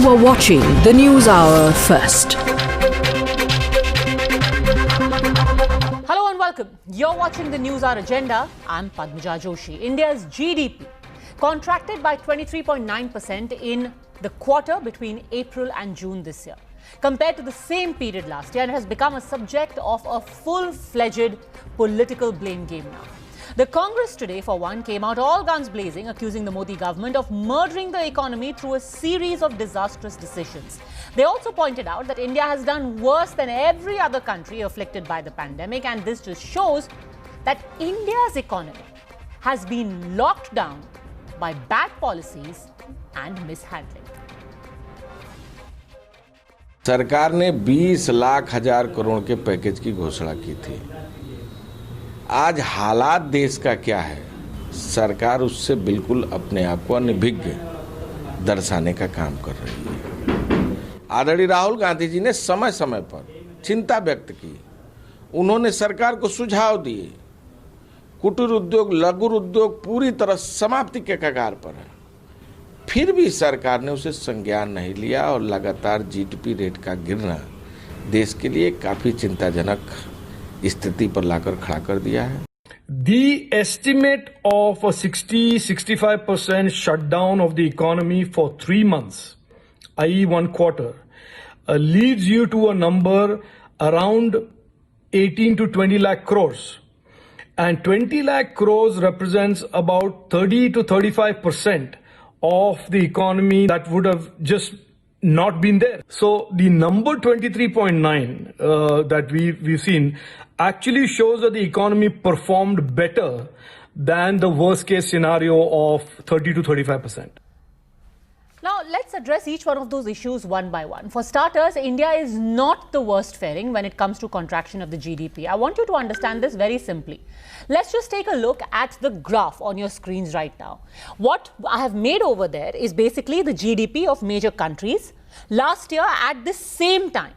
are watching the News Hour first. Hello and welcome. You're watching the News Hour Agenda. I'm Padmaja Joshi. India's GDP contracted by 23.9% in the quarter between April and June this year, compared to the same period last year, and has become a subject of a full-fledged political blame game now. The Congress today, for one, came out all guns blazing, accusing the Modi government of murdering the economy through a series of disastrous decisions. They also pointed out that India has done worse than every other country afflicted by the pandemic, and this just shows that India's economy has been locked down by bad policies and mishandling. सरकार ने 20 लाख हजार करोड़ के package की घोषणा की थी। आज हालात देश का क्या है, सरकार उससे बिल्कुल अपने आप को अनभिज्ञ दर्शाने का काम कर रही है। आदरणीय राहुल गांधी जी ने समय समय पर चिंता व्यक्त की। उन्होंने सरकार को सुझाव दिए। कुटीर उद्योग, लघु उद्योग पूरी तरह समाप्ति के कगार पर है। फिर भी सरकार ने उसे संज्ञान नहीं लिया और लगातार जीडीपी रेट का गिरना देश के लिए काफी चिंताजनक स्थिति पर लाकर खड़ा कर दिया है। The estimate of a 60-65% shutdown of the economy for 3 months, i.e. 1 quarter, leads you to a number around 18 to 20 lakh crores. And 20 lakh crores represents about 30 to 35% of the economy that would have just not been there. So the number 23.9 that we've seen actually shows that the economy performed better than the worst case scenario of 30 to 35%. Now, let's address each one of those issues one by one. For starters, India is not the worst faring when it comes to contraction of the GDP. I want you to understand this very simply. Let's just take a look at the graph on your screens right now. What I have made over there is basically the GDP of major countries last year at the same time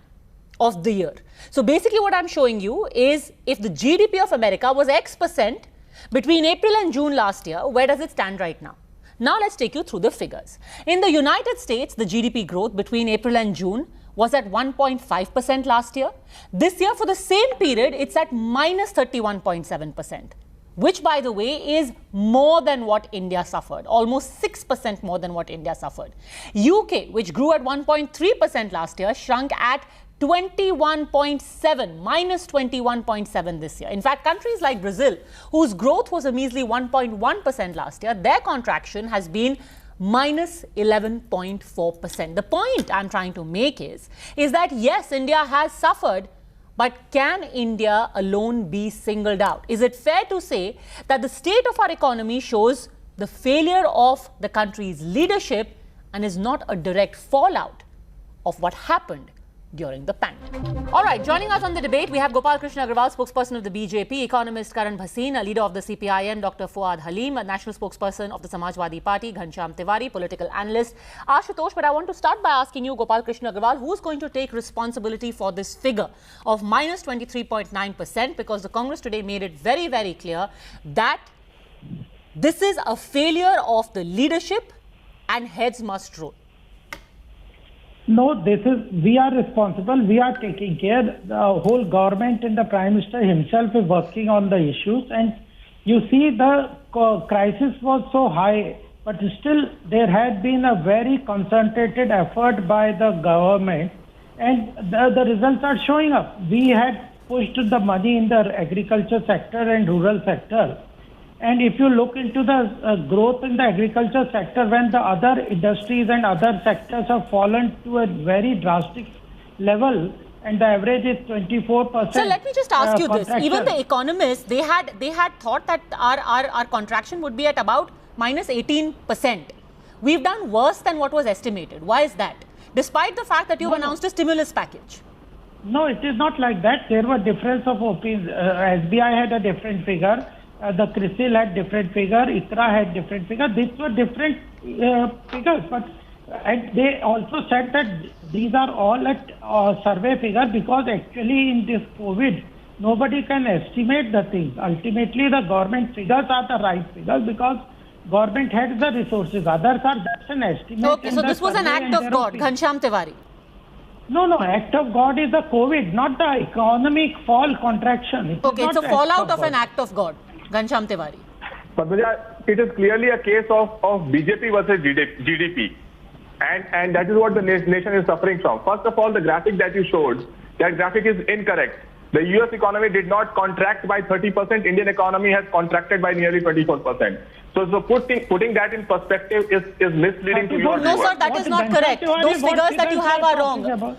of the year. So basically what I'm showing you is if the GDP of America was X% between April and June last year, where does it stand right now? Now let's take you through the figures. In the United States, the GDP growth between April and June was at 1.5% last year. This year, for the same period, it's at minus 31.7%, which, by the way, is more than what India suffered, almost 6% more than what India suffered. UK, which grew at 1.3% last year, shrunk at 21.7, minus 21.7 this year. In fact, countries like Brazil, whose growth was a measly 1.1% last year, their contraction has been minus 11.4%. The point I'm trying to make is that yes, India has suffered, but can India alone be singled out? Is it fair to say that the state of our economy shows the failure of the country's leadership and is not a direct fallout of what happened during the pandemic? All right, joining us on the debate, we have Gopal Krishna Agarwal, spokesperson of the BJP, economist Karan Bhasin, a leader of the CPIM, Dr. Fuad Halim, a national spokesperson of the Samajwadi Party, Ghanshyam Tiwari, political analyst, Ashutosh. But I want to start by asking you, Gopal Krishna Agarwal, who's going to take responsibility for this figure of minus 23.9%? Because the Congress today made it very, very clear that this is a failure of the leadership and heads must roll. No, we are responsible, we are taking care. The whole government and the Prime Minister himself is working on the issues, and you see the crisis was so high, but still there had been a very concentrated effort by the government, and the results are showing up. We had pushed the money in the agriculture sector and rural sector. And if you look into the growth in the agriculture sector, when the other industries and other sectors have fallen to a very drastic level, and the average is 24%. So let me just ask you this: even the economists, they had thought that our contraction would be at about minus 18%. We've done worse than what was estimated. Why is that? Despite the fact that you've announced a stimulus package. No, it is not like that. There were difference of opinions. SBI had a different figure. The CRISIL had different figure, ICRA had different figure. These were different figures, but and they also said that these are all at survey figure, because actually in this COVID, nobody can estimate the things. Ultimately, the government figures are the right figures, because Government has the resources. Others are just an estimate. Okay, and so the this was an survey act and of their God, opinion. Ghanshyam Tiwari. No, act of God is the COVID, not the economic fall contraction. It is Okay, it's not a act fallout of God. an act of God, Ghanshyam Tiwari. Padmaja, it is clearly a case of BJP versus GDP. And that is what the nation is suffering from. First of all, the graphic that you showed, that graphic is incorrect. The US economy did not contract by 30%. Indian economy has contracted by nearly 24%. So putting that in perspective is misleading to your No, viewers. sir, that is not correct. Those figures that you have are wrong.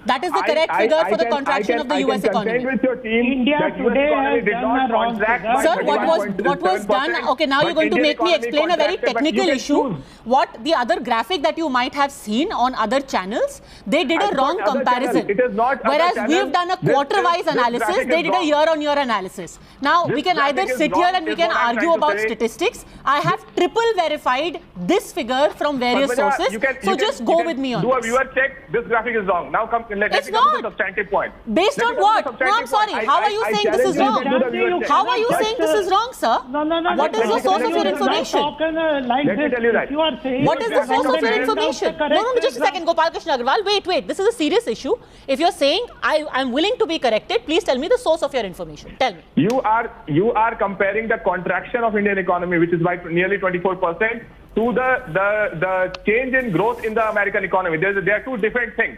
That is the correct figure for the contraction of the US economy. With your team India that US today economy has did done not a wrong contract figure. by Sir, what was done? 31%, Okay, now you're but going to Indian make me economy explain a very contracted, but technical you can issue. choose. What the other graphic that you might have seen on other channels, they did a It's wrong not other comparison. channel. It is not other Whereas channel. we've done a This quarter-wise analysis, graphic they is did a wrong. year-on-year analysis. Now we This can either graphic is sit here wrong, and we is can what I'm argue trying to about say. statistics. I have triple verified this figure from various Padmaja, sources. you can- So you can- just you go can with me on do a this. viewer check. This graphic is wrong. Now let It's me come to not. the substantive point. Based Let on me come to the what? No, substantive I'm sorry. point. How are you I saying this is challenge wrong? you to do the viewer check. How are you saying this is wrong, sir? No. What is the source of your information? Like Let me this. tell you that. If you are saying What is the source of your that information? the No, correct just a second, Gopal Krishna Agarwal. Wait. This is a serious issue. If you're saying I'm willing to be corrected, please tell me the source of your information. Tell me. You are comparing the contraction of Indian economy, which is by nearly 24%, to the change in growth in the American economy. There are two different things.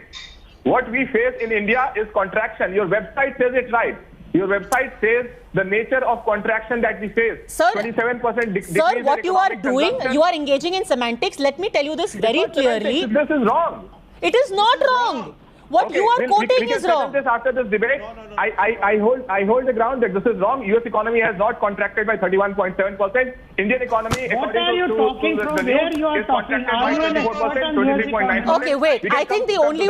What we face in India is contraction. Your website says it right. Your website says the nature of contraction that we face. Sir, 27% decrease Sir, in what you are economic doing, consumption. you are engaging in semantics. Let me tell you this very It's not semantics. clearly. This is wrong. It is not wrong. What Okay, you are then quoting we can is settle wrong. This after this debate. I hold the ground that this is wrong. US economy has not contracted by 31.7%. Indian economy, What according are you to talking the from? news, Where you are is talking? contracted Are by you an expert 24%, on US 23.9%. Okay, wait. We can I think the come to only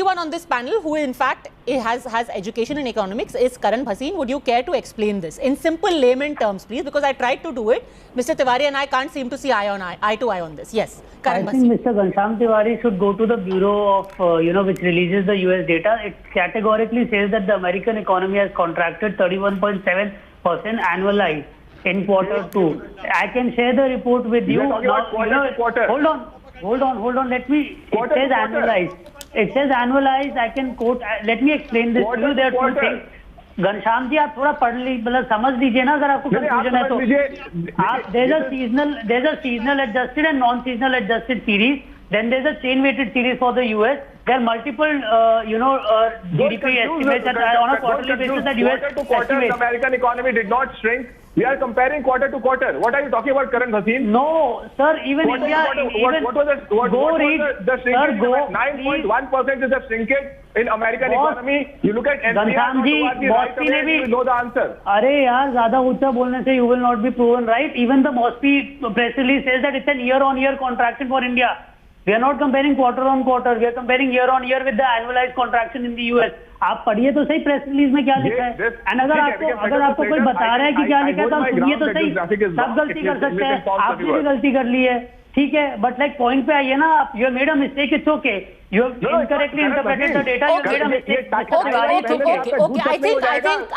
that. one on this panel who in fact has education in economics is Karan Bhasin. Would you care to explain this in simple layman terms, please? Because I tried to do it. Mr. Tiwari and I can't seem to see eye to eye on this. Yes, I Karan think Bhasin. Mr. Ghanshyam Tiwari should go to the Bureau of, which releases the US data. It categorically says that the American economy has contracted 31.7% annualized in quarter 2. I can share the report with you. You are talking about quarter to quarter. Hold on. Let me. Quarter It says to quarter. annualized. It says annualized. I can quote. Let me explain this to Quarter you. There are to two quarter. things. Ghanshyam ji आप थोड़ा पढ़ ली मतलब समझ लीजिए ना अगर आपको नहीं, आप कंफ्यूजन है समझ तो लीजिए। आप there's a seasonal adjusted and non-seasonal adjusted series. Then there's a chain weighted series for the US. There are multiple GDP estimates that are on a quarterly basis that US quarter to quarter, the estimates. American economy did not shrink. We are comparing quarter to quarter. What are you talking about, Karan Bhasin? No, sir, even Quarter to India, quarter, even what was go read, the shrinkage? sir, go, 9.1% is the shrinkage in American Boss, economy. You look at NPR, Ghanshyam ji, right Mosby ने away, भी- you know the answer. अरे यार ज्यादा ऊंचा बोलने से you will not be proven right. Even the Mosby press release says that it's an year-on-year contraction for India. We are not comparing quarter-on-quarter. We are comparing year-on-year with the annualized contraction in the US. आप पढ़िए तो सही press release में क्या लिखा है and अगर आपको कोई बता रहा है कि क्या लिखा है तो आप सुनिए तो सही सब गलती कर सकते हैं आपने भी गलती कर ली है ठीक है बट लाइक पॉइंट पे आइए ना आप you have made a mistake it's okay you have incorrectly interpreted the data you have made a mistake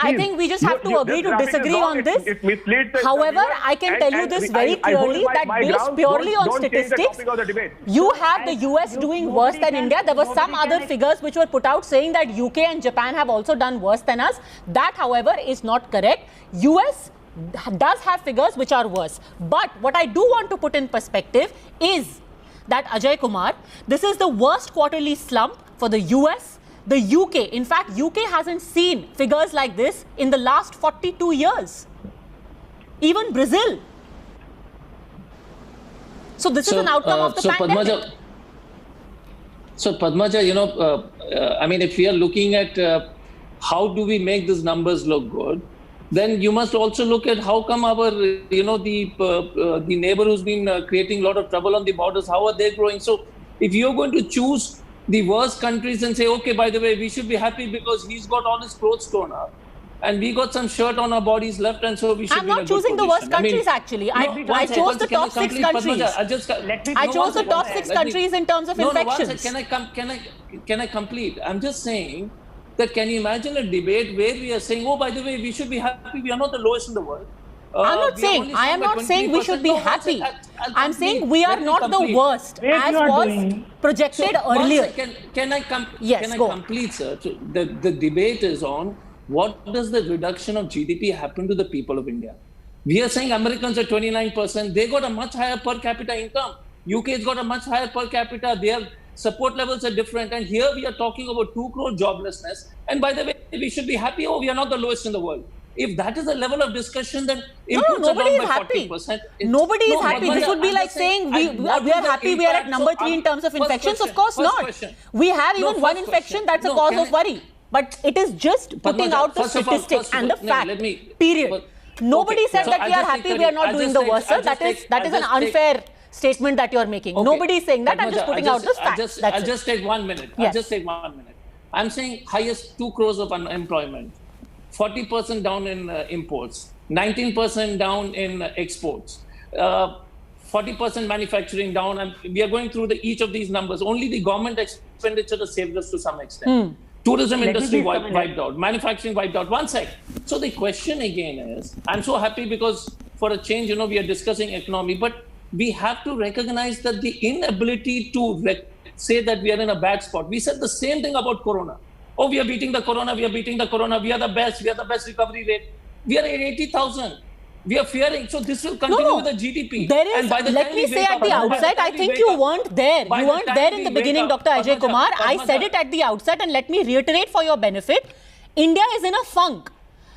I think we just have to agree to disagree on this. However, I can tell you this very clearly that based purely on statistics, you have the US doing worse than India. There were some other figures which were put out saying that UK and Japan have also done worse than us. That, however, is not correct. US does have figures which are worse. But what I do want to put in perspective is that Ajay Kumar, this is the worst quarterly slump for the US, the UK. In fact, UK hasn't seen figures like this in the last 42 years. Even Brazil. So this is an outcome of the pandemic. Padmaja, I mean, if we are looking at how do we make these numbers look good, then you must also look at how come our, the neighbor who's been creating a lot of trouble on the borders, how are they growing? So if you're going to choose the worst countries and say, okay, by the way, we should be happy because he's got all his clothes torn up and we got some shirt on our bodies left and so we should I'm be in a not good choosing the worst position. countries actually. I chose the top 6 countries. I chose the top 6 countries in terms of infections. Can I complete? I'm just saying that can you imagine a debate where we are saying, oh, by the way, we should be happy, we are not the lowest in the world. I am not saying we should be happy. I'm saying we are not the worst as was projected earlier. Can I complete, sir? The debate is on what does the reduction of GDP happen to the people of India? We are saying Americans are 29%. They got a much higher per capita income. UK's got a much higher per capita. Their support levels are different. And here we are talking about 2 crore joblessness. And by the way, we should be happy. Oh, we are not the lowest in the world. If that is the level of discussion, then nobody is happy. Nobody is happy. This would be like saying we are happy. We are at number 3 in terms of infections. Of course not. We have even one infection. That's a cause of worry. But it is just putting out the statistics and the fact. Period. Nobody said that we are happy. We are not doing the worst. That is an unfair statement that you are making. Nobody is saying that. I'm just putting out the facts. I'll just take 1 minute. Yes. I'll just take 1 minute. I'm saying highest 2 crores of unemployment, 40% down in imports, 19% down in exports, 40% manufacturing down. And we are going through each of these numbers. Only the government expenditure has saved us to some extent. Tourism industry wiped out, manufacturing wiped out. One sec. So the question again is, I'm so happy because for a change, we are discussing economy, but we have to recognize that the inability to say that we are in a bad spot. We said the same thing about Corona. Oh, we are beating the Corona. We are beating the Corona. We are the best. We are the best recovery rate. We are at 80,000. We are fearing. So this will continue with the GDP. Let me say at the outset, I think you weren't there. You weren't there in the beginning, Dr. Ajay Kumar. I said it at the outset, and let me reiterate for your benefit. India is in a funk.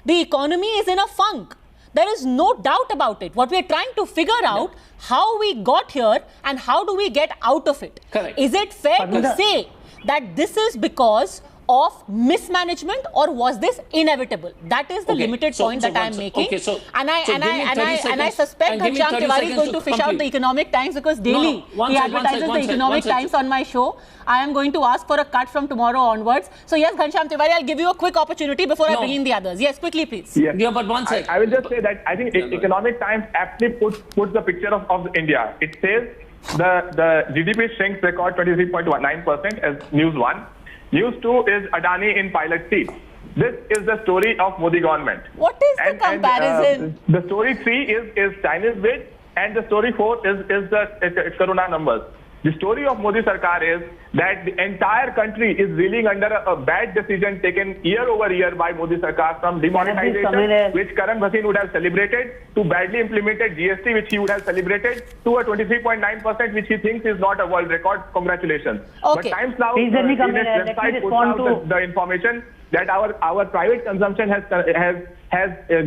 The economy is in a funk. There is no doubt about it. What we are trying to figure out, how we got here and how do we get out of it. Correct. Is it fair to say that this is because of mismanagement, or was this inevitable? That is the limited point that I am making. And I suspect Ghanshyam Tiwari is going to fish out the Economic Times, because daily he advertises the Economic Times on my show. I am going to ask for a cut from tomorrow onwards. So yes, Ghanshyam Tiwari, I'll give you a quick opportunity before I bring in the others. Yes, quickly please. Yes. Yeah, but one sec. I will just say that I think Economic Times aptly puts the picture of India. It says the GDP shrinks record 23.19% as News 1. News 2 is Adani in pilot seat. This is the story of Modi government. What is the comparison? The story 3 is Chinese bid, and the story 4 is the Corona numbers. The story of Modi Sarkar is that the entire country is reeling under a bad decision taken year over year by Modi Sarkar, from demonetization, which Karan Bhasin would have celebrated, to badly implemented GST, which he would have celebrated, to a 23.9%, which he thinks is not a world record. Congratulations. Okay. But Times Now in its website puts out the information that our private consumption has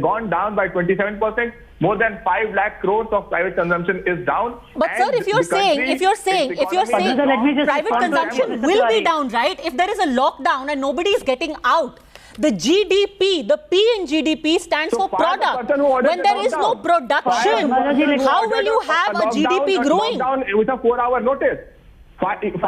gone down by 27%. More than 5 lakh crores of private consumption is down. But sir, if you're saying private consumption will be down, right? If there is a lockdown and nobody is getting out, the GDP, the P in GDP stands for product. When there is no production, how will you have a GDP growing? With a 4-hour notice. Fire the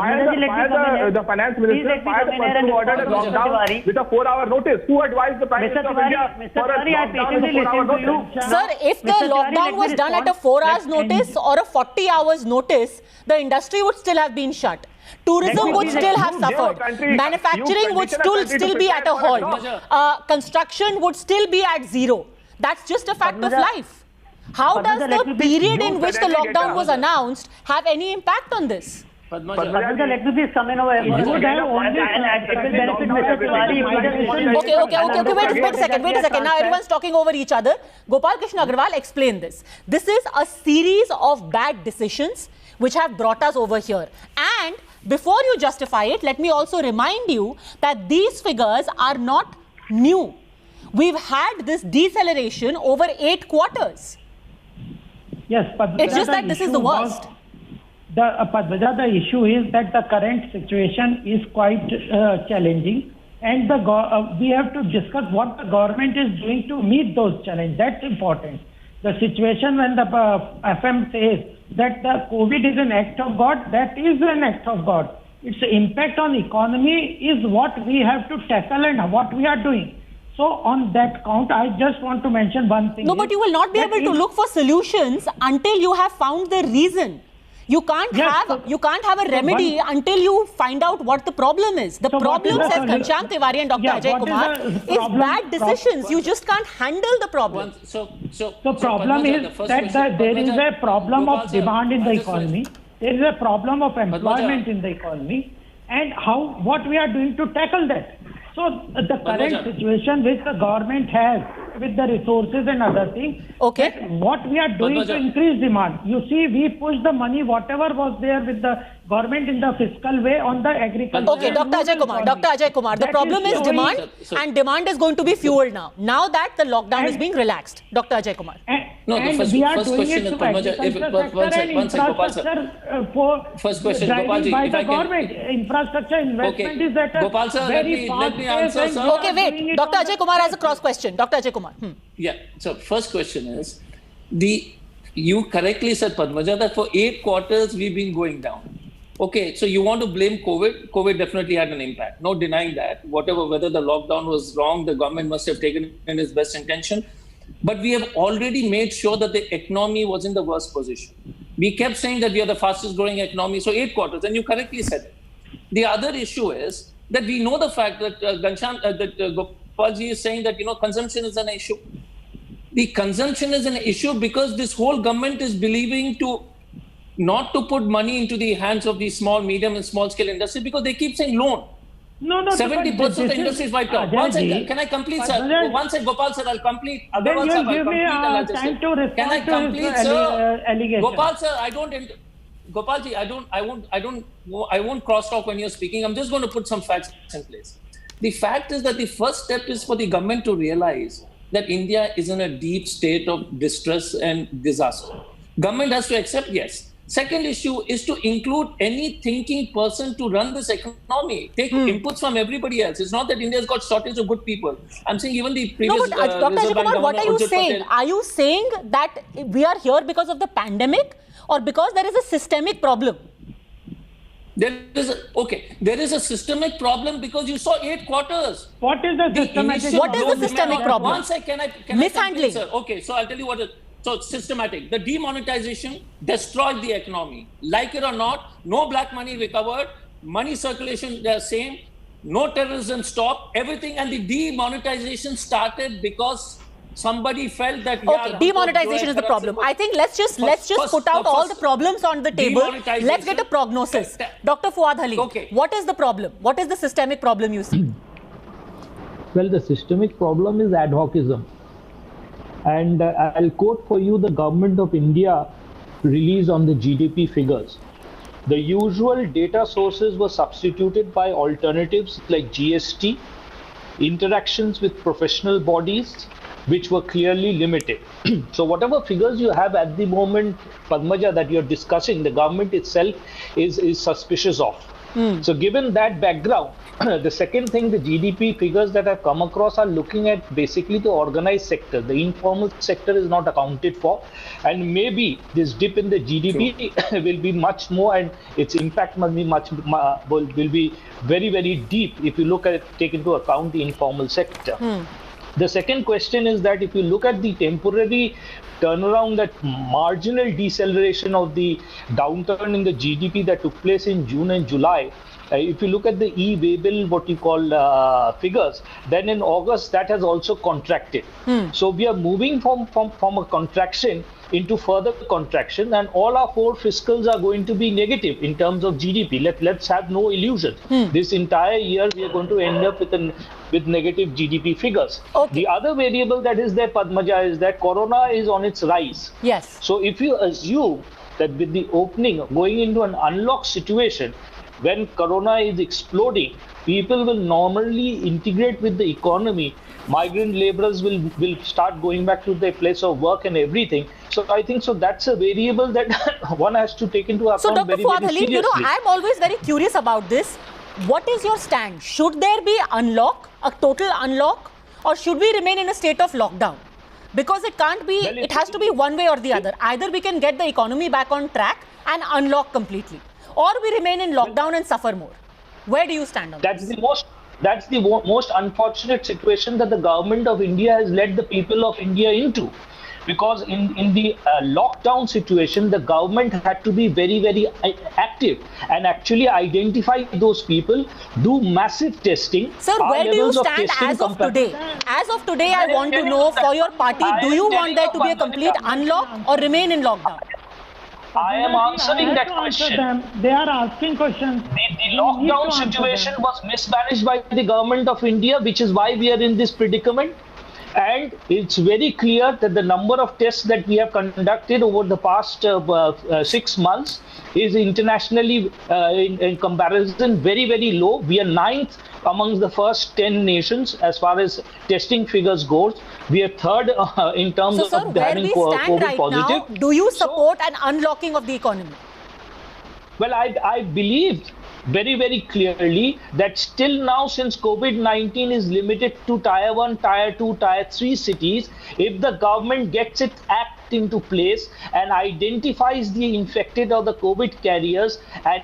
finance minister, fire the person who ordered a lockdown with a 4-hour notice. Who advised the Prime Minister of India for a lockdown with a 4-hour notice? Sir, if the lockdown was done at a 4 hours notice or a 40 hours notice, the industry would still have been shut. Tourism would still have suffered. Manufacturing would still be at a halt. Construction would still be at zero. That's just a fact of life. How does the period in which the lockdown was announced have any impact on this? Padmaja, let me please come in over. Okay, wait a second. Now everyone's talking over each other. Gopal Krishna Agarwal, explain this. This is a series of bad decisions which have brought us over here. And before you justify it, let me also remind you that these figures are not new. We've had this deceleration over 8 quarters. Yes, but it's just that this is the worst. Padmaja, the issue is that the current situation is quite challenging, and we have to discuss what the government is doing to meet those challenges. That's important. The situation when the FM says that the COVID is an act of God, that is an act of God. Its impact on economy is what we have to tackle and what we are doing. So on that count, I just want to mention one thing. No, but you will not be able to look for solutions until you have found the reason. You can't have a remedy until you find out what the problem is. The problem, says Ghanshyam Tiwari and Dr. Ajay Kumar, is bad decisions. You just can't handle the problem. The problem is that there is a problem of demand in the economy. There is a problem of employment in the economy, and what we are doing to tackle that. So the current situation which the government has with the resources and other things, what we are doing to increase demand. You see, we push the money, whatever was there with the government in the fiscal way on the agriculture. Okay, Dr. Ajay Kumar, the problem is demand, and demand is going to be fueled now. Now that the lockdown is being relaxed. Dr. Ajay Kumar. We are doing it to agriculture and infrastructure driving by the government. Infrastructure investment is at a very fast pace. Okay, wait. Dr. Ajay Kumar has a cross question. Dr. Ajay Kumar. Yeah. So first question is, you correctly said, Padmaja, that for 8 quarters we've been going down. Okay, so you want to blame COVID? COVID definitely had an impact. No denying that. Whether the lockdown was wrong, the government must have taken it in its best intention. But we have already made sure that the economy was in the worst position. We kept saying that we are the fastest growing economy. So 8 quarters, and you correctly said it. The other issue is that we know the fact that Gopalji is saying that, consumption is an issue. The consumption is an issue because this whole government is believing not to put money into the hands of the small, medium and small scale industry because they keep saying loan. No, 70% of the industry is wiped out. One second, can I complete, sir? One second, Gopal sir, I'll complete. Then you give me time to respond. Can I complete, sir? Allegation. Gopal sir, Gopalji, I won't cross talk when you're speaking. I'm just going to put some facts in place. The fact is that the first step is for the government to realize that India is in a deep state of distress and disaster. Government has to accept, yes. Second issue is to include any thinking person to run this economy. Take inputs from everybody else. It's not that India's got shortage of good people. I'm saying even the previous... No, but Dr. Ajay Kumar, what are you saying? Are you saying that we are here because of the pandemic or because there is a systemic problem? There is a systemic problem because you saw 8 quarters. What is the systemic problem? One second, can mishandling. I okay, so I'll tell you what it is. So systematic. The demonetization destroyed the economy. Like it or not, no black money recovered, money circulation the same, no terrorism stopped, everything, and the demonetization started because somebody felt that demonetization is the problem. I think let's just put out all the problems on the table. Let's get a prognosis. Dr. Fuad Halim, what is the problem? What is the systemic problem you see? Well, the systemic problem is ad hocism. And I'll quote for you the Government of India release on the GDP figures. The usual data sources were substituted by alternatives like GST, interactions with professional bodies, which were clearly limited. So whatever figures you have at the moment, Padmaja, that you're discussing, the government itself is suspicious of. So given that background, the second thing, the GDP figures that have come across are looking at basically the organized sector. The informal sector is not accounted for, and maybe this dip in the GDP will be much more, and its impact must be will be very, very deep if you look at take into account the informal sector. The second question is that if you look at the temporary turnaround, that marginal deceleration of the downturn in the GDP that took place in June and July, if you look at the e-Weibull, what you call figures, then in August that has also contracted. So we are moving from a contraction into further contraction, and all our 4 fiscals are going to be negative in terms of GDP. Let's have no illusion. This entire year we are going to end up with negative GDP figures. The other variable that is there, Padmaja, is that Corona is on its rise. Yes. So if you assume that with the opening, going into an unlocked situation, when Corona is exploding, people will normally integrate with the economy. Migrant laborers will start going back to their place of work and everything. So I think that's a variable that one has to take into account. So Dr. Fuad Halim, seriously. I'm always very curious about this. What is your stand? Should there be a total unlock, or should we remain in a state of lockdown? Because it can't be, it has to be one way or the other. Either we can get the economy back on track and unlock completely, or we remain in lockdown and suffer more. Where do you stand on That's the most unfortunate situation that the government of India has led the people of India into. because in the lockdown situation, the government had to be very, very active and actually identify those people, do massive testing. Sir, where do you stand as of today? As of today, I want to know for your party, do you want there to be a complete unlock or remain in lockdown? I am answering that question. They are asking questions. The lockdown situation was mismanaged by the government of India, which is why we are in this predicament. And it's very clear that the number of tests that we have conducted over the past 6 months is internationally, in comparison, very, very low. We are 9th amongst the first 10 nations as far as testing figures goes. We are 3rd in terms of having COVID right positive. Now, do you support an unlocking of the economy? Well, I believe very, very clearly that still now, since COVID-19 is limited to Tier 1, Tier 2, Tier 3 cities, if the government gets its act into place and identifies the infected or the COVID carriers and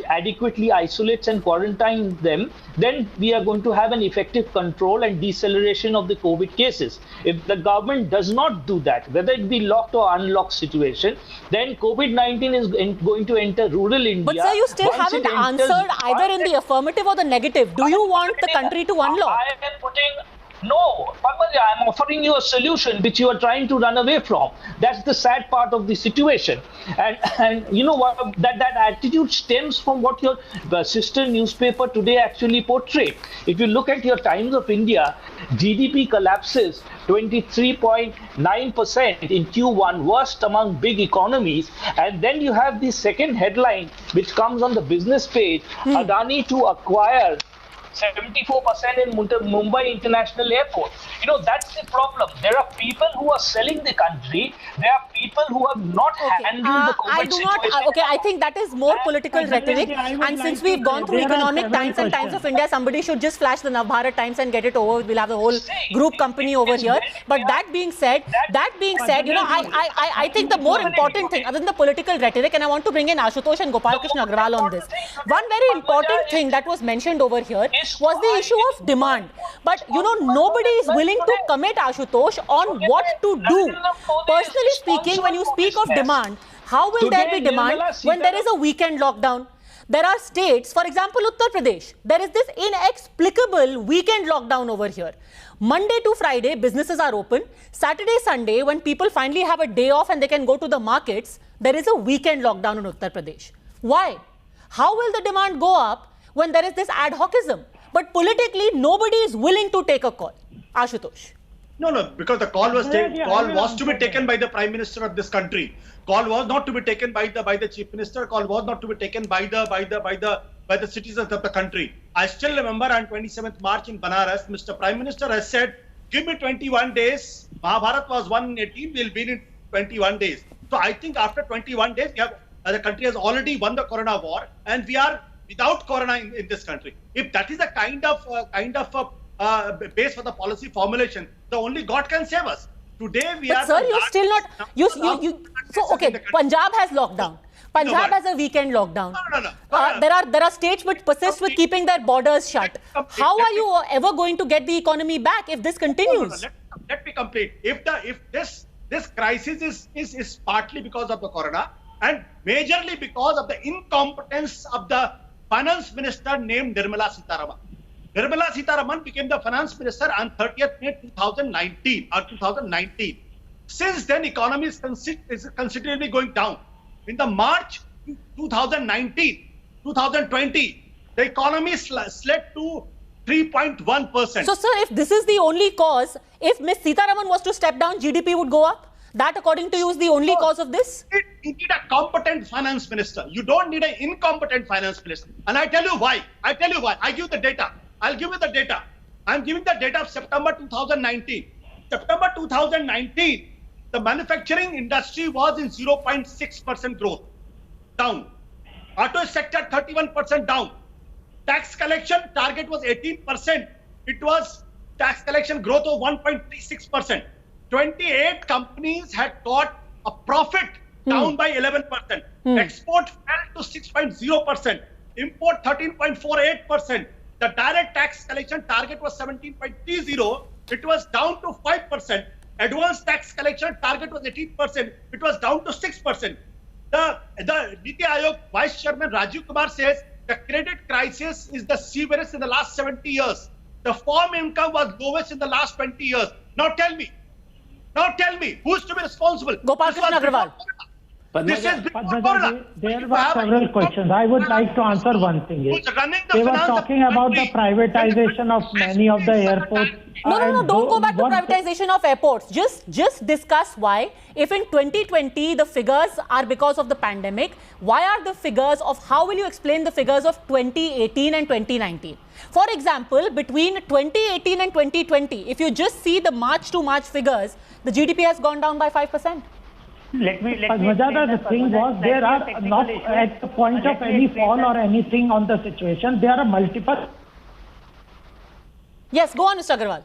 adequately isolates and quarantines them, then we are going to have an effective control and deceleration of the COVID cases. If the government does not do that, whether it be locked or unlocked situation, then COVID-19 is going to enter rural India. But sir, you still haven't answered either in the affirmative or the negative. Do you want the country to unlock? No, I'm offering you a solution which you are trying to run away from. That's the sad part of the situation. And you know what, that attitude stems from what your sister newspaper today actually portrayed. If you look at your Times of India, GDP collapses 23.9% in Q1, worst among big economies. And then you have the second headline, which comes on the business page, Adani to acquire 74% in Mumbai International Airport. You know, that's the problem. There are people who are selling the country. There are people who have not handled the COVID situation. I think that is more political rhetoric. And since we've gone through Economic Times and Times of India, somebody should just flash the Navbharat Times and get it over. We'll have the whole group company over here. But that being said, you know, I think the more important thing, other than the political rhetoric, and I want to bring in Ashutosh and Gopal Krishna Agrawal on this. One very important thing that was mentioned over here was the issue of demand. But, you know, nobody is willing to commit, Ashutosh, on what to do. Personally speaking, when you speak of demand, how will there be demand when there is a weekend lockdown? There are states, for example, Uttar Pradesh, there is this inexplicable weekend lockdown over here. Monday to Friday, businesses are open. Saturday, Sunday, when people finally have a day off and they can go to the markets, there is a weekend lockdown in Uttar Pradesh. Why? How will the demand go up when there is this ad hocism? But politically, nobody is willing to take a call. Ashutosh. No, because the call was to be taken by the Prime Minister of this country. Call was not to be taken by the Chief Minister. Call was not to be taken by the citizens of the country. I still remember on 27th March in Banaras, Mr. Prime Minister has said, "Give me 21 days. Mahabharat was 118. We'll win in 21 days." So I think after 21 days, the country has already won the Corona war, and we are without Corona in this country. If that is a kind of base for the policy formulation, the only God can save us. Today we are. But sir, you're still not. So okay, Punjab has lockdown. Punjab has a weekend lockdown. No. There are states which persist with keeping their borders shut. How are you ever going to get the economy back if this continues? Let me complete. If this crisis is partly because of the Corona and majorly because of the incompetence of the finance minister named Nirmala Sitharaman. Nirmala Sitharaman became the finance minister on 30th May 2019. Since then, economy is considerably going down. In the March 2020, the economy slid to 3.1%. So, sir, if this is the only cause, if Ms. Sitharaman was to step down, GDP would go up? That, according to you, is the only cause of this? You need a competent finance minister. You don't need an incompetent finance minister. And I tell you why. I give you the data. I'll give you the data. I'm giving the data of September 2019. September 2019, the manufacturing industry was in 0.6% growth, down. Auto sector 31% down. Tax collection target was 18%. It was tax collection growth of 1.36%. 28 companies had got a profit down by 11%. Export fell to 6.0%. Import 13.48%. The direct tax collection target was 17.30. It was down to 5%. advance tax collection target was 18%. It was down to 6%. The Niti Aayog Vice Chairman Rajiv Kumar says the credit crisis is the severest in the last 70 years. The farm income was lowest in the last 20 years. Now tell me, who's to be responsible? Gopal Krishna Agarwal. This is Padmaja, there were several questions. I would like to answer one thing. They were talking about the privatization of many of the airports. No, don't go back to privatization of airports. Just discuss why, if in 2020 the figures are because of the pandemic, why are the figures of, how will you explain the figures of 2018 and 2019? For example, between 2018 and 2020, if you just see the March to March figures, the GDP has gone down by 5%. Padmaja, the thing was, there are not at the point of any fall or anything on the situation. There are multiple. Yes, go on, Mr. Agarwal.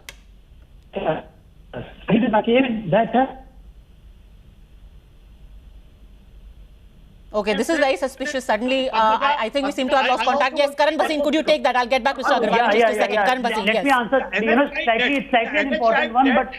Okay, this is very suspicious. Suddenly, I think we seem to have lost contact. Yes, Karan Bhasin, could you take that? I'll get back to Mr. Agarwal in just a second. Karan Bhasin, Let me answer. It's slightly an important one, but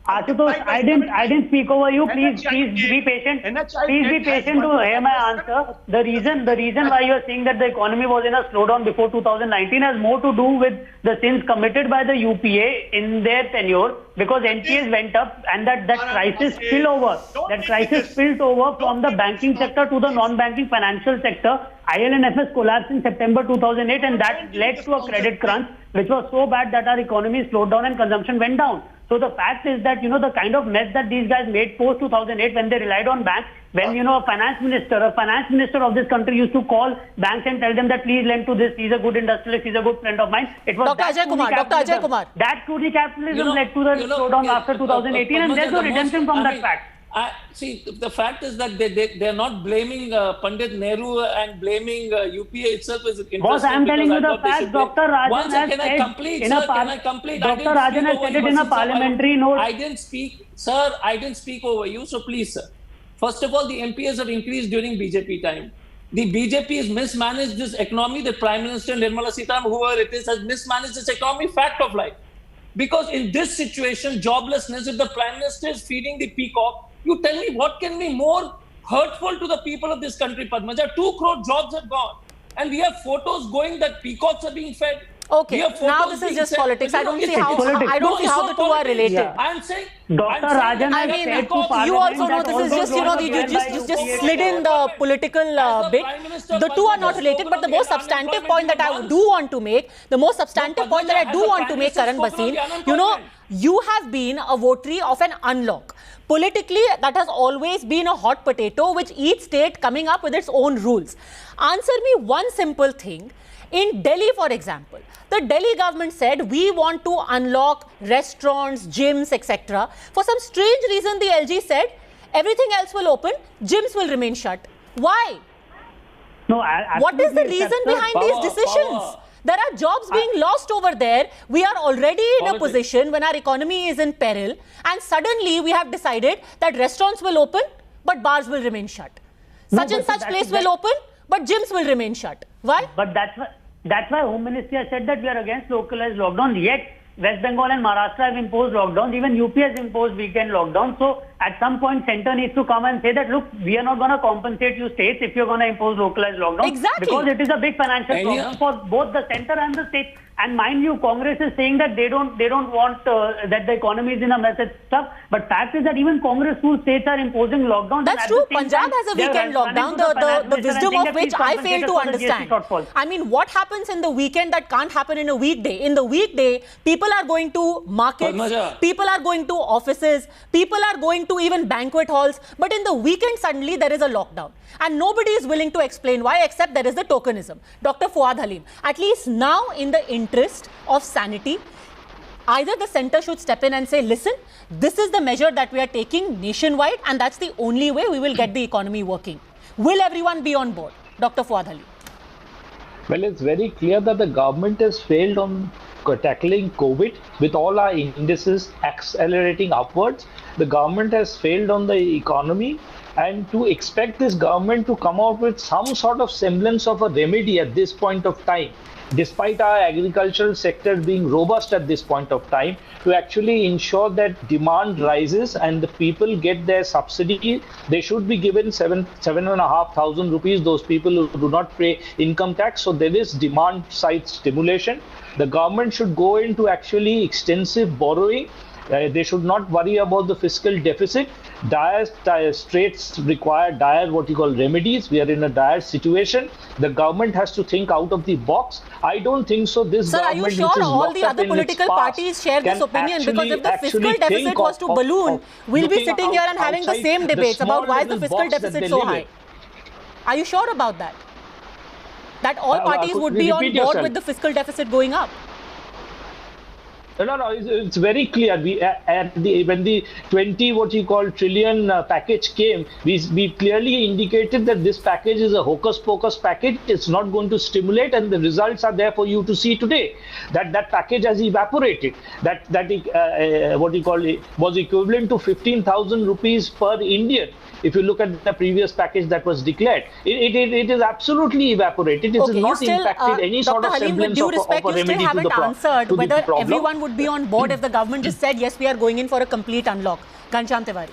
Ashutosh, I didn't speak over you. Please be patient. Please be patient to hear my answer. The reason why you are saying that the economy was in a slowdown before 2019 has more to do with the sins committed by the UPA in their tenure, because NPAs went up and that crisis spilled over from the banking sector to the non-banking financial sector. IL&FS collapsed in September 2008, and that led to a credit crunch which was so bad that our economy slowed down and consumption went down. So the fact is that, the kind of mess that these guys made post 2008 when they relied on banks, when, a finance minister of this country used to call banks and tell them that please lend to this, he's a good industrialist, he's a good friend of mine. It was Dr. Ajay Kumar. That scrutiny capitalism led to the slowdown after 2018, and there's no redemption from that fact. See, the fact is that they are not blaming Pandit Nehru and blaming UPA itself is interesting. Boss, I am telling you the fact. Dr. Rajan has said Dr. Rajan has said it in a parliamentary note. I didn't speak, sir. I didn't speak over you. So please, sir. First of all, the MPs have increased during BJP time. The BJP has mismanaged this economy. The Prime Minister Nirmala Sitharaman, whoever it is, has mismanaged this economy. Fact of life. Because in this situation, joblessness, if the Prime Minister is feeding the peacock, you tell me what can be more hurtful to the people of this country, Padmaja? 2 crore jobs have gone. And we have photos going that peacocks are being fed. Okay, now this is just politics. I don't see how the two are related. Yeah. I'm saying, Dr. Rajan, I mean, you also know this is just, you just slid in the political bit. The two are not related, but the most substantive point that I do want to make, Karan Bhasin, you have been a votary of an unlock. Politically, that has always been a hot potato, which each state coming up with its own rules. Answer me one simple thing. In Delhi, for example, the Delhi government said we want to unlock restaurants, gyms, etc. For some strange reason, the LG said everything else will open, gyms will remain shut. Why? No, what is the reason behind these decisions? There are jobs being lost over there. We are already in a position when our economy is in peril, and suddenly we have decided that restaurants will open, but bars will remain shut. Such and such place will open, but gyms will remain shut. Why? But that's why Home Ministry has said that we are against localized lockdown. Yet West Bengal and Maharashtra have imposed lockdowns. Even UP has imposed weekend lockdown. So at some point, centre needs to come and say that, look, we are not going to compensate you states if you're going to impose localized lockdown. Exactly. Because it is a big financial problem for both the centre and the states. And mind you, Congress is saying that they don't want that the economy is in a mess and stuff. But fact is that even Congress-ruled states are imposing lockdowns. That's true. Punjab has a weekend lockdown, the wisdom of which I fail to understand. I mean, what happens in the weekend that can't happen in a weekday? In the weekday, people are going to markets, people are going to offices, people are going to even banquet halls. But in the weekend, suddenly there is a lockdown. And nobody is willing to explain why, except there is the tokenism. Dr. Fuad Halim, at least now in the interest of sanity, either the centre should step in and say, listen, this is the measure that we are taking nationwide, and that's the only way we will get the economy working. Will everyone be on board? Dr. Fuad Halim. Well, it's very clear that the government has failed on tackling COVID with all our indices accelerating upwards. The government has failed on the economy. And to expect this government to come out with some sort of semblance of a remedy at this point of time, despite our agricultural sector being robust at this point of time, to actually ensure that demand rises and the people get their subsidy. They should be given 7,500 rupees, those people who do not pay income tax. So there is demand side stimulation. The government should go into actually extensive borrowing. They should not worry about the fiscal deficit. Dire straits require dire what you call remedies. We are in a dire situation. The government has to think out of the box. I don't think so. This Sir, government, are you sure all the other political parties share this opinion? Because if the fiscal deficit was to balloon, we'll be sitting here and having the same debates about why is the fiscal deficit so high. Are you sure about that? That all parties would be on board with the fiscal deficit going up? No, it's very clear. When the 20 trillion package came, we clearly indicated that this package is a hocus pocus package. It's not going to stimulate, and the results are there for you to see today. That package has evaporated. That was equivalent to 15,000 rupees per Indian. If you look at the previous package that was declared, it is absolutely evaporated. It has not impacted any sort of semblance of a remedy to the problem. You still haven't answered whether everyone would be on board if the government just said, yes, we are going in for a complete unlock. Ghanshyam Tewari.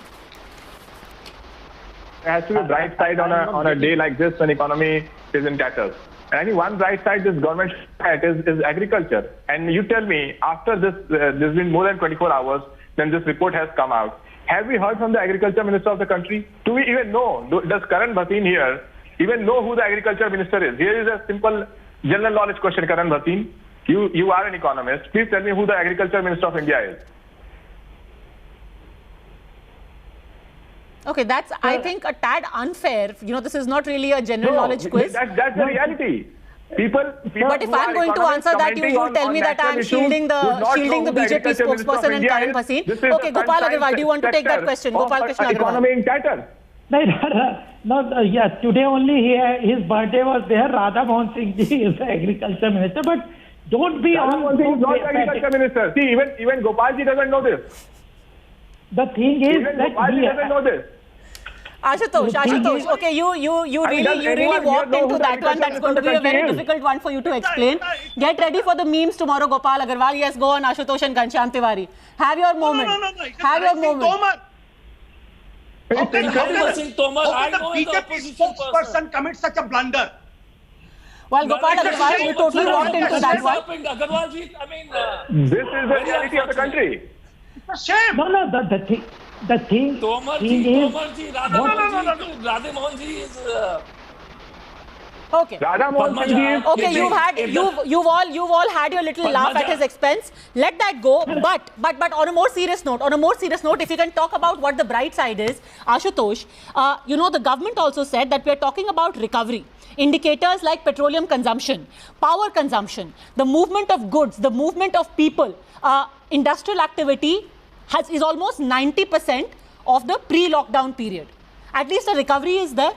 There has to be a bright side on a day like this when economy is in tatters. And I think one bright side this government is agriculture. And you tell me, after this, there's been more than 24 hours, then this report has come out. Have we heard from the agriculture minister of the country? Do we even know? Does Karan Bhasin here even know who the agriculture minister is? Here is a simple general knowledge question, Karan Bhasin. You are an economist. Please tell me who the agriculture minister of India is. Okay, that's, I think, a tad unfair. You know, this is not really a general knowledge quiz. That's the reality. People but if I'm going to answer that, you tell me that I'm shielding the BJP spokesperson and Karan Bhasin. Okay, Gopal Agarwal, do you want to take that question? Gopal Krishna Agarwal. Economy in tatters. Yes, today only his birthday was there. Radha Mohan Singh ji is the agriculture minister, but don't be Radha Mohan Singh is not the agriculture minister. See, even Gopal ji doesn't know this. The thing is even Gopal ji doesn't know this. Ashutosh, okay, you really walked into that one. That's going to be a very difficult one for you to explain. Get ready for the memes tomorrow, Gopal Agarwal. Yes, go on, Ashutosh and Ghanshyam Tewari. Have your moment. No. Have your moment. How can the BJP spokesperson commit such a blunder? Well, Gopal Agarwal, you totally walked into that one. This is the reality of the country. It's a shame. No, the thing is... Radha Mohan ji is... Okay. Okay, you've all had your little laugh at his expense. Let that go. But on a more serious note, if you can talk about what the bright side is, Ashutosh, you know, the government also said that we are talking about recovery. Indicators like petroleum consumption, power consumption, the movement of goods, the movement of people, industrial activity is almost 90% of the pre-lockdown period. At least the recovery is there.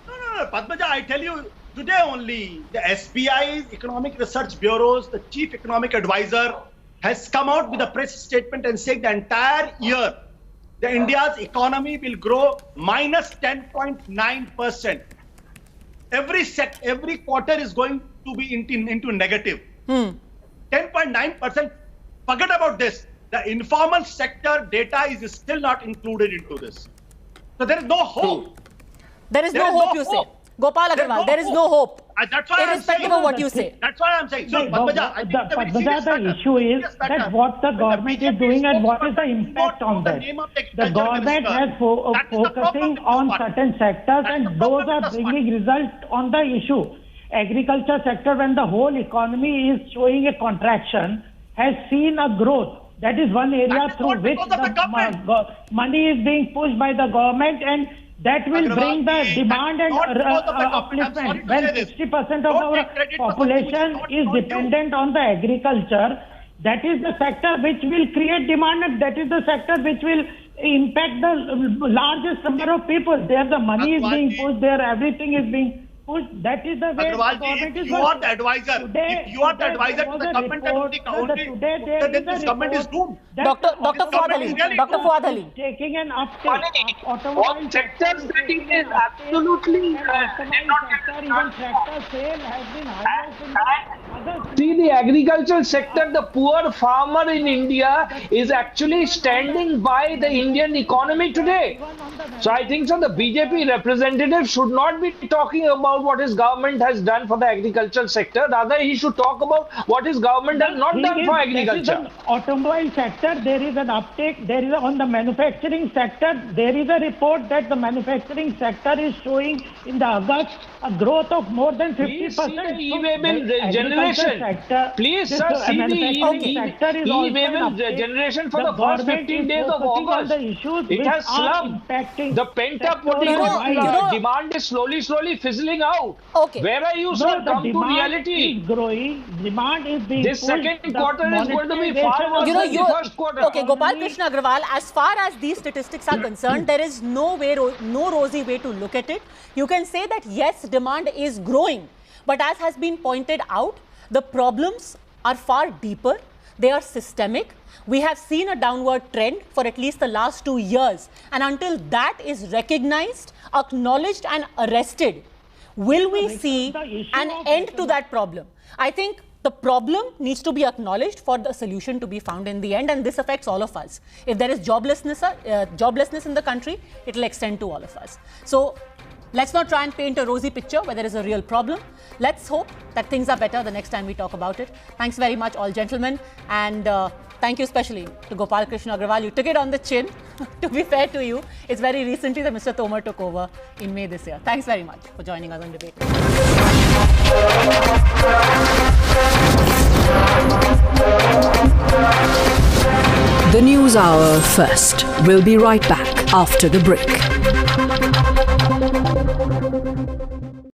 No, Padmaja, I tell you, today only, the SBI's Economic Research Bureau's, the chief economic advisor, has come out with a press statement and said the entire year, the India's economy will grow minus 10.9%. Every quarter is going to be into negative. 10.9%. Forget about this. The informal sector data is still not included into this. So there is no hope. There is no hope, you say. Gopal Agarwal, there is no hope. That's why irrespective of what you say. That's what I'm saying. So, Padmaja, the issue is that what the government is doing and what is the impact on that. The government has focusing on certain sectors and those are bringing results on the issue. Agriculture sector, when the whole economy is showing a contraction, has seen a growth. That is one area through which the money is being pushed by the government, and that will bring the demand and upliftment. When 60% of our population is dependent on the agriculture, that is the sector which will create demand, and that is the sector which will impact the largest number of people. There the money is being pushed, there everything is being push. That is the way Agrawal the government ji, is if you are working. the advisor, Today- if you are the today advisor there to was the a government and report- to the country, today there then is a this government is report doomed. that Dr. the Fuad government Ali, is really Dr. Fuad Ali. taking an uptake. Automobile What sectors that it is absolutely and automobile sector, even tractor sale has been highest in the other. See, the agricultural sector, the poor farmer in India is actually standing by the Indian economy today. So I think so the BJP representative should not be talking about what his government has done for the agricultural sector. Rather, he should talk about what his government has not done for agriculture. Automobile sector, there is an uptake. There is on the manufacturing sector. There is a report that the manufacturing sector is showing in the August a growth of more than 50%. Please see the e-way So bill the generation. sector, Please, this sir, see the manufacturing sector is also e-way an bill uptake. generation for the first government 15 is days of focusing on August. the issues It which has are slumped. impacting The pent-up sectoral demand is slowly fizzling out. Okay. Where are you, No, sir? the Come to demand reality. is growing. Demand is being This pushed. second The quarter is going to be far monetization worse of than the first quarter. Okay, Gopal Krishna Agrawal, as far as these statistics are concerned, there is no rosy way to look at it. You can say that yes, demand is growing, but as has been pointed out, the problems are far deeper. They are systemic. We have seen a downward trend for at least the last 2 years. And until that is recognized, acknowledged and arrested, will we see an end to that problem? I think the problem needs to be acknowledged for the solution to be found in the end, and this affects all of us. If there is joblessness in the country, it will extend to all of us. So let's not try and paint a rosy picture where there is a real problem. Let's hope that things are better the next time we talk about it. Thanks very much, all gentlemen, and thank you especially to Gopal Krishna Agrawal. You took it on the chin. To be fair to you, it's very recently that Mr. Tomar took over in May this year. Thanks very much for joining us on Debate. The News Hour first. We'll be right back after the break.